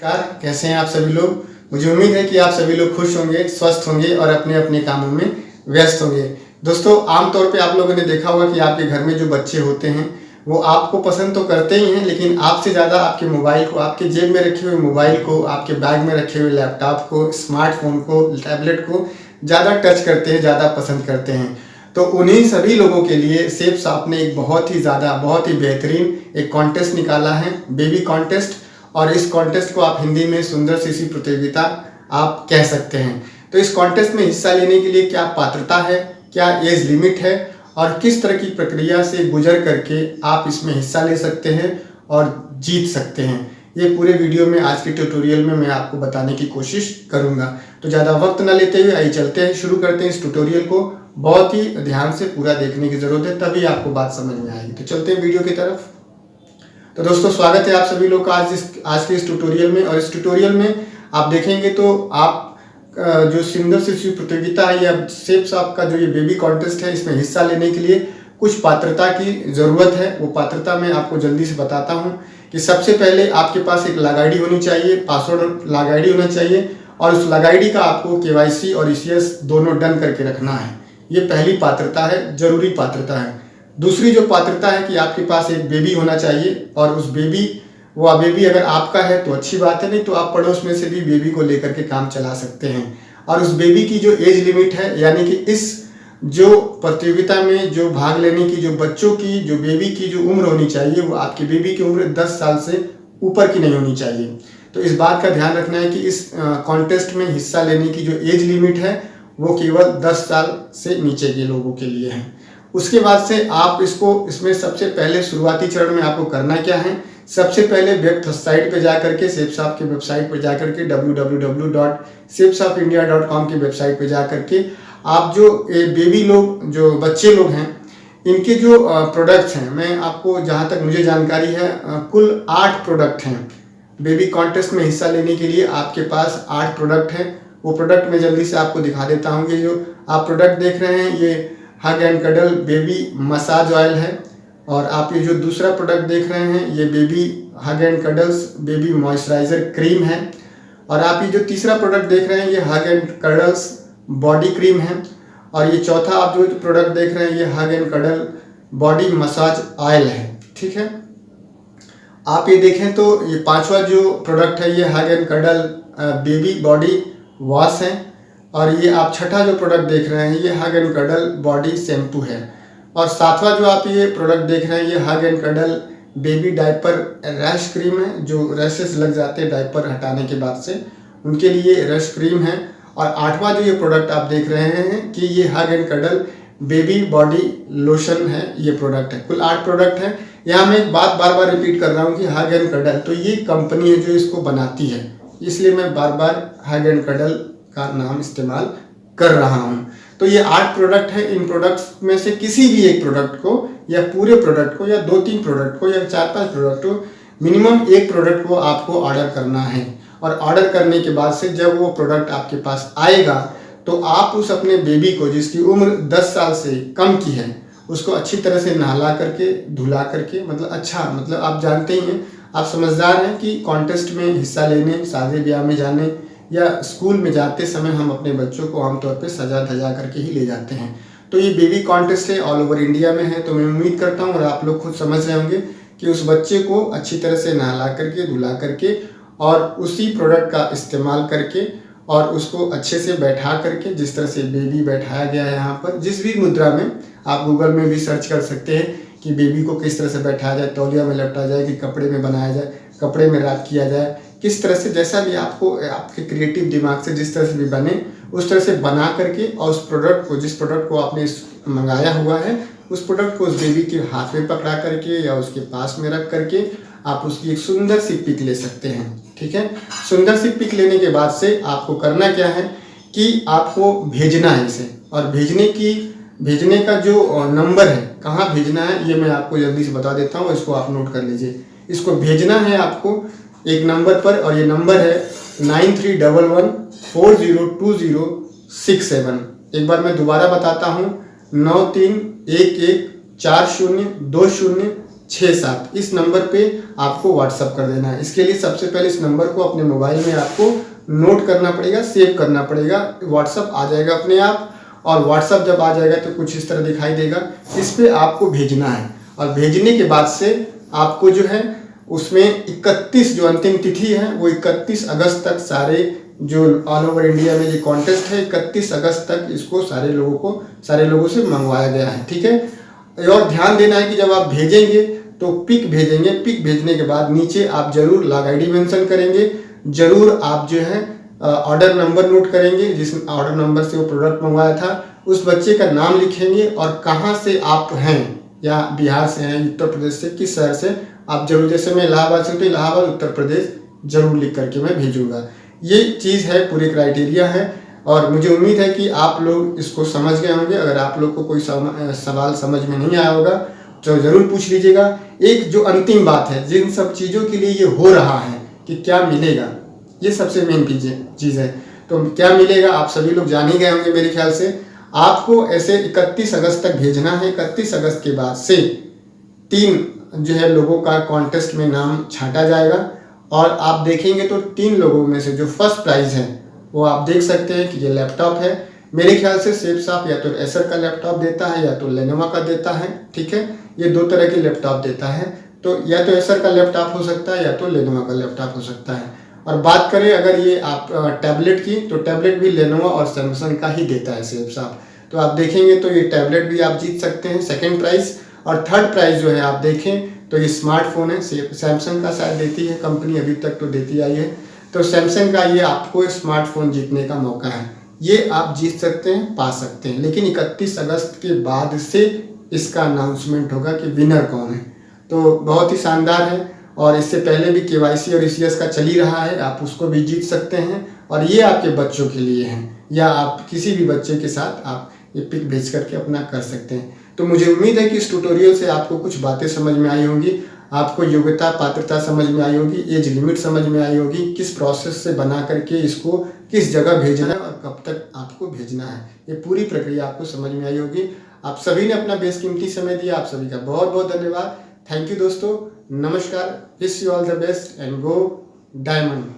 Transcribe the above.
नमस्कार, कैसे हैं आप सभी लोग। मुझे उम्मीद है कि आप सभी लोग खुश होंगे, स्वस्थ होंगे और अपने अपने कामों में व्यस्त होंगे। दोस्तों, आमतौर पे आप लोगों ने देखा होगा कि आपके घर में जो बच्चे होते हैं वो आपको पसंद तो करते ही हैं, लेकिन आपसे ज़्यादा आपके मोबाइल को, आपके जेब में रखे हुए मोबाइल को, आपके बैग में रखे हुए लैपटॉप को, स्मार्टफोन को, टैबलेट को ज़्यादा टच करते हैं, ज़्यादा पसंद करते हैं। तो उन्हीं सभी लोगों के लिए सेफ ने एक बहुत ही बेहतरीन एक कॉन्टेस्ट निकाला है, बेबी कॉन्टेस्ट। और इस कॉन्टेस्ट को आप हिंदी में सुंदर सी प्रतियोगिता आप कह सकते हैं। तो इस कॉन्टेस्ट में हिस्सा लेने के लिए क्या पात्रता है, क्या एज लिमिट है और किस तरह की प्रक्रिया से गुजर करके आप इसमें हिस्सा ले सकते हैं और जीत सकते हैं, ये पूरे वीडियो में आज के ट्यूटोरियल में मैं आपको बताने की कोशिश करूंगा। तो ज़्यादा वक्त न लेते हुए आइए चलते हैं, शुरू करते हैं इस ट्यूटोरियल को। बहुत ही ध्यान से पूरा देखने की ज़रूरत है, तभी आपको बात समझ में आएगी। तो चलते हैं वीडियो की तरफ। तो दोस्तों, स्वागत है आप सभी लोग का आज के इस ट्यूटोरियल में। और इस ट्यूटोरियल में आप देखेंगे तो आप जो सुंदर सी प्रतियोगिता है या सेप्स का जो ये बेबी कॉन्टेस्ट है, इसमें हिस्सा लेने के लिए कुछ पात्रता की ज़रूरत है। वो पात्रता मैं आपको जल्दी से बताता हूँ कि सबसे पहले आपके पास एक लॉग आईडी होनी चाहिए, पासवर्ड लॉग आईडी होना चाहिए और उस लॉग आईडी का आपको KYC और ECS दोनों डन करके रखना है। ये पहली पात्रता है, जरूरी पात्रता है। दूसरी जो पात्रता है कि आपके पास एक बेबी होना चाहिए और उस बेबी अगर आपका है तो अच्छी बात है, नहीं तो आप पड़ोस में से भी बेबी को लेकर के काम चला सकते हैं। और उस बेबी की जो एज लिमिट है, यानी कि इस जो प्रतियोगिता में जो भाग लेने की जो बच्चों की जो बेबी की जो उम्र होनी चाहिए, वो आपकी बेबी की उम्र 10 साल से ऊपर की नहीं होनी चाहिए। तो इस बात का ध्यान रखना है कि इस कॉन्टेस्ट में हिस्सा लेने की जो एज लिमिट है वो केवल 10 साल से नीचे के लोगों के लिए है। उसके बाद से आप इसमें सबसे पहले शुरुआती चरण में आपको करना क्या है, सबसे पहले वेबसाइट पे जाकर के, सेप्सॉफ्ट की वेबसाइट पे जाकर के www.sepsoffindia.com की वेबसाइट पे जाकर के आप जो बेबी लोग, जो बच्चे लोग हैं, इनके जो प्रोडक्ट्स हैं, मैं आपको जहाँ तक मुझे जानकारी है कुल 8 प्रोडक्ट हैं। बेबी कॉन्टेस्ट में हिस्सा लेने के लिए आपके पास 8 प्रोडक्ट हैं। वो प्रोडक्ट मैं जल्दी से आपको दिखा देता हूँ। ये जो आप प्रोडक्ट देख रहे हैं ये hug and cuddle baby massage oil है। और आप ये जो दूसरा प्रोडक्ट देख रहे हैं ये baby hug and cuddles baby moisturiser cream है। और आप ये जो तीसरा प्रोडक्ट देख रहे हैं ये hug and cuddles body cream है। और ये चौथा आप जो प्रोडक्ट देख रहे हैं ये hug and cuddle body massage oil है। ठीक है, आप ये देखें तो ये पांचवा जो प्रोडक्ट है ये hug and cuddle baby body wash है। और ये आप छठा जो प्रोडक्ट देख रहे हैं ये hug and cuddle body shampoo है। और सातवां जो आप ये प्रोडक्ट देख रहे हैं ये hug and cuddle baby diaper rash cream है। जो रैशेस लग जाते हैं डायपर हटाने के बाद से, उनके लिए रैश क्रीम है। और आठवां जो ये प्रोडक्ट आप देख रहे हैं कि ये hug and cuddle baby body lotion है, ये प्रोडक्ट है। कुल 8 प्रोडक्ट है। यहाँ मैं एक बात बार बार रिपीट कर रहा हूँ कि हग एंड कडल तो ये कंपनी है जो इसको बनाती है, इसलिए मैं बार बार हग एंड कडल का नाम इस्तेमाल कर रहा हूं। तो ये 8 प्रोडक्ट है। इन प्रोडक्ट्स में से किसी भी एक प्रोडक्ट को या पूरे प्रोडक्ट को या 2-3 प्रोडक्ट को या 4-5 प्रोडक्ट को, मिनिमम एक प्रोडक्ट को आपको ऑर्डर करना है। और ऑर्डर करने के बाद से जब वो प्रोडक्ट आपके पास आएगा तो आप उस अपने बेबी को, जिसकी उम्र 10 साल से कम की है, उसको अच्छी तरह से नहला करके, धुला करके, मतलब आप जानते ही हैं, आप समझदार हैं कि कॉन्टेस्ट में हिस्सा लेने, शादी ब्याह में जाने या स्कूल में जाते समय हम अपने बच्चों को आमतौर पे सजा धजा करके ही ले जाते हैं। तो ये बेबी कॉन्टेस्ट है, ऑल ओवर इंडिया में है। तो मैं उम्मीद करता हूँ और आप लोग खुद समझ रहे होंगे कि उस बच्चे को अच्छी तरह से नहला करके, धुला करके और उसी प्रोडक्ट का इस्तेमाल करके और उसको अच्छे से बैठा करके, जिस तरह से बेबी बैठाया गया है यहाँ पर, जिस भी मुद्रा में आप गूगल में भी सर्च कर सकते हैं कि बेबी को किस तरह से बैठाया जाए, तौलिया में लपटा जाए कि कपड़े में बनाया जाए, कपड़े में रैप किया जाए, किस तरह से, जैसा भी आपको आपके क्रिएटिव दिमाग से जिस तरह से भी बने उस तरह से बना करके, और उस प्रोडक्ट को, जिस प्रोडक्ट को आपने मंगाया हुआ है, उस प्रोडक्ट को उस बेबी के हाथ में पकड़ा करके या उसके पास में रख करके आप उसकी एक सुंदर सी पिक ले सकते हैं। ठीक है, सुंदर सी पिक लेने के बाद से आपको करना क्या है कि आपको भेजना है इसे। और भेजने का जो नंबर है, कहाँ भेजना है, ये मैं आपको जल्दी से बता देता हूँ, इसको आप नोट कर लीजिए। इसको भेजना है आपको एक नंबर पर, और ये नंबर है 9311402067। एक बार मैं दोबारा बताता हूँ, 93114020 99157 इस नंबर पे आपको व्हाट्सअप कर देना है। इसके लिए सबसे पहले इस नंबर को अपने मोबाइल में आपको नोट करना पड़ेगा, सेव करना पड़ेगा। व्हाट्सअप आ जाएगा अपने आप, और व्हाट्सअप जब आ जाएगा तो कुछ इस तरह दिखाई देगा। इस पे आपको भेजना है, और भेजने के बाद से आपको जो है उसमें 31 जो अंतिम तिथि है वो 31 अगस्त तक सारे जो ऑल ओवर इंडिया में जो कॉन्टेस्ट है 31 अगस्त तक इसको सारे लोगों से मंगवाया गया है। ठीक है, और ध्यान देना है कि जब आप भेजेंगे तो पिक भेजेंगे। पिक भेजने के बाद नीचे आप जरूर लॉग आईडी मेंशन करेंगे, जरूर आप जो है ऑर्डर नंबर नोट करेंगे, जिस ऑर्डर नंबर से वो प्रोडक्ट मंगवाया था, उस बच्चे का नाम लिखेंगे और कहाँ से आप हैं, या बिहार से हैं, उत्तर प्रदेश से, किस शहर से आप जरूर, जैसे मैं इलाहाबाद से हूँ तो इलाहाबाद उत्तर प्रदेश जरूर लिख करके मैं भेजूंगा। ये चीज़ है, पूरी क्राइटेरिया है, और मुझे उम्मीद है कि आप लोग इसको समझ गए होंगे। अगर आप लोग को कोई सवाल समझ में नहीं आया होगा तो ज़रूर पूछ लीजिएगा। एक जो अंतिम बात है, जिन सब चीज़ों के लिए ये हो रहा है कि क्या मिलेगा, ये सबसे मेन चीज़ है। तो क्या मिलेगा आप सभी लोग जान ही गए होंगे मेरे ख्याल से। आपको ऐसे 31 अगस्त तक भेजना है। 31 अगस्त के बाद से 3 जो है लोगों का कॉन्टेस्ट में नाम छांटा जाएगा, और आप देखेंगे तो 3 लोगों में से जो फर्स्ट प्राइज़ है वो आप देख सकते हैं कि ये लैपटॉप है। मेरे ख्याल से सेपसॉफ्ट या तो एसर का लैपटॉप देता है या तो लेनोवा का देता है। ठीक है, ये 2 तरह के लैपटॉप देता है, तो या तो एसर का लैपटॉप हो सकता है या तो लेनोवा का लैपटॉप हो सकता है। और बात करें अगर ये आप टैबलेट की, तो टैबलेट भी लेनोवा और सैमसंग का ही देता है सेपसॉफ्ट। तो आप देखेंगे तो ये टैबलेट भी आप जीत सकते हैं, सेकेंड प्राइज़। और थर्ड प्राइज़ जो है आप देखें तो ये स्मार्टफोन है, सैमसंग का शायद देती है कंपनी, अभी तक तो देती आई है। तो सैमसंग का ये आपको स्मार्टफोन जीतने का मौका है, ये आप जीत सकते हैं, पा सकते हैं। लेकिन 31 अगस्त के बाद से इसका अनाउंसमेंट होगा कि विनर कौन है। तो बहुत ही शानदार है, और इससे पहले भी केवाईसी और ईसीएस का चल ही रहा है, आप उसको भी जीत सकते हैं। और ये आपके बच्चों के लिए हैं, या आप किसी भी बच्चे के साथ आप ये पिक भेज करके अपना कर सकते हैं। तो मुझे उम्मीद है कि इस ट्यूटोरियल से आपको कुछ बातें समझ में आई होंगी, आपको योग्यता पात्रता समझ में आई होगी, एज लिमिट समझ में आई होगी, किस प्रोसेस से बना करके इसको किस जगह भेजना है और कब तक आपको भेजना है, ये पूरी प्रक्रिया आपको समझ में आई होगी। आप सभी ने अपना बेशकीमती समय दिया, आप सभी का बहुत बहुत धन्यवाद। थैंक यू दोस्तों, नमस्कार, wish you all the best and go diamond.